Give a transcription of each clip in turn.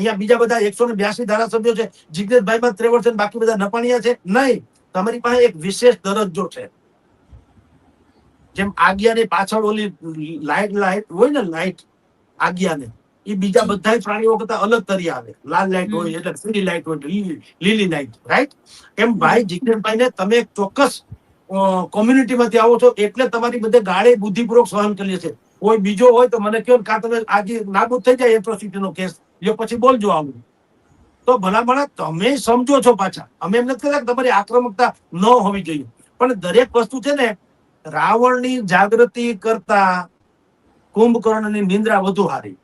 અહીંયા બીજા બધા 182 ધારાસભ્યો છે, જિગ્નેશભાઈમાં ત્રેવડ છે, બાકી બધા નપાણિયા છે? નહીં. તમારી પાસે એક વિશેષ દરજ્જો છે. જેમ આજ્ઞાની પાછળ ઓલી લાઈટ હોય ને, લાઈટ આજ્ઞાને, એ બીજા બધા પ્રાણીઓ કરતા અલગ તરી આવે. લાલ લાઈટ હોય એટલે પીળી લાઈટ હોય, લીલી લાઈટ, રાઈટ? એમ ભાઈ જિગ્નેશભાઈને તમે એક ચોક્કસ કોમ્યુનિટીમાંથી આવો છો એટલે તમારી બધે ગાળે બુદ્ધિપૂર્વક સહન કરીએ છે. કોઈ બીજો હોય તો મને કહો, કાં તમે આજે નાબૂદ થઈ જાય એટ્રોસિટીનો કેસ લ્યો, પછી બોલજો આવું. તો ભલામણા તમે સમજો છો પાછા. અમે એમ નથી કહેતા કે તમારી આક્રમકતા ન હોવી જોઈએ, પણ દરેક વસ્તુ છે ને, રાવણની જાગૃતિ કરતા કુંભકર્ણની નિંદ્રા વધુ સારી.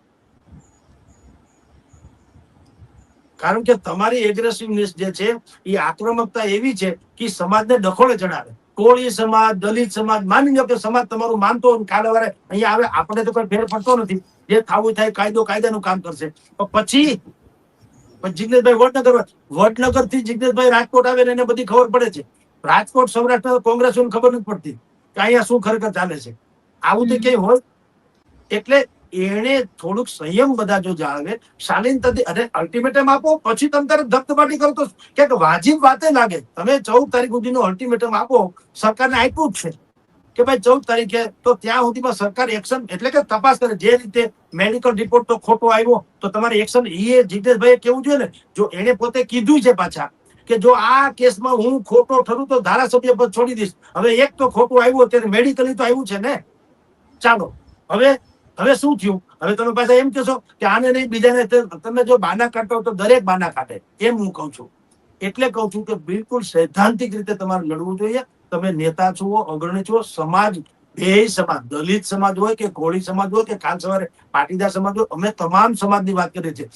કારણ કે તમારી એગ્રેસિવનેસ જે છે એ આક્રમકતા એવી છે કે સમાજને ડખોળે ચડાવે. કોળી સમાજ, દલિત સમાજ, માની લો કે સમાજ તમારું માનતો હોય, કાલે વારે અહીંયા આવે, આપણે તો કોઈ ફેર પડતો નથી. જે થવું થાય કાયદો કાયદાનું કામ કરશે. પછી જિગ્નેશભાઈ વડનગર થી જિગ્નેશભાઈ રાજકોટ આવે ને એને બધી ખબર પડે છે. રાજકોટ સૌરાષ્ટ્ર કોંગ્રેસ ખબર નથી પડતી કે અહીંયા શું ખરેખર ચાલે છે. આવું તો ક્યાંય હોય? એટલે એને થોડુંક સંયમ બધા જો જાળવે, શાલીનતાથી, અને અલ્ટિમેટમ આપો, પછી તમે તારે ધબધબાટી કરો તો ક્યાંક વાજિબ વાતે લાગે. તમે 14 તારીખ સુધીનો અલ્ટિમેટમ આપો, સરકારને આપ્યું જ છે કે ભાઈ 14 તારીખે, તો ત્યાં સુધીમાં સરકાર એક્શન એટલે કે તપાસ કરે. જે રીતે મેડિકલ રિપોર્ટ તો ખોટો આવ્યો તો તમારે એક્શન, એ જિગ્નેશભાઈએ કેવું જોઈએ ને. જો એને પોતે કીધું છે પાછા કે જો આ કેસમાં હું ખોટો ઠરું તો ધારાસભ્ય પદ છોડી દઈશ. હવે એક તો ખોટું આવ્યું, અત્યારે મેડિકલી તો આવ્યું છે ને. ચાલો હવે શું થયું? હવે તમે પાછા એમ કહેશો કે આને નહીં બીજાને. તમે જો બાના કાઢો તો દરેક બાના કાઢે, એમ હું કહું છું. એટલે કહું છું કે બિલકુલ સૈદ્ધાંતિક રીતે તમારે લડવું જોઈએ. તમે નેતા છો, અગ્રણી છો. સમાજ, બે સમાજ, દલિત સમાજ હોય કે કોળી સમાજ હોય કે કાલ સવારે પાટીદાર સમાજ હોય, અમે તમામ સમાજની વાત કરીએ છીએ.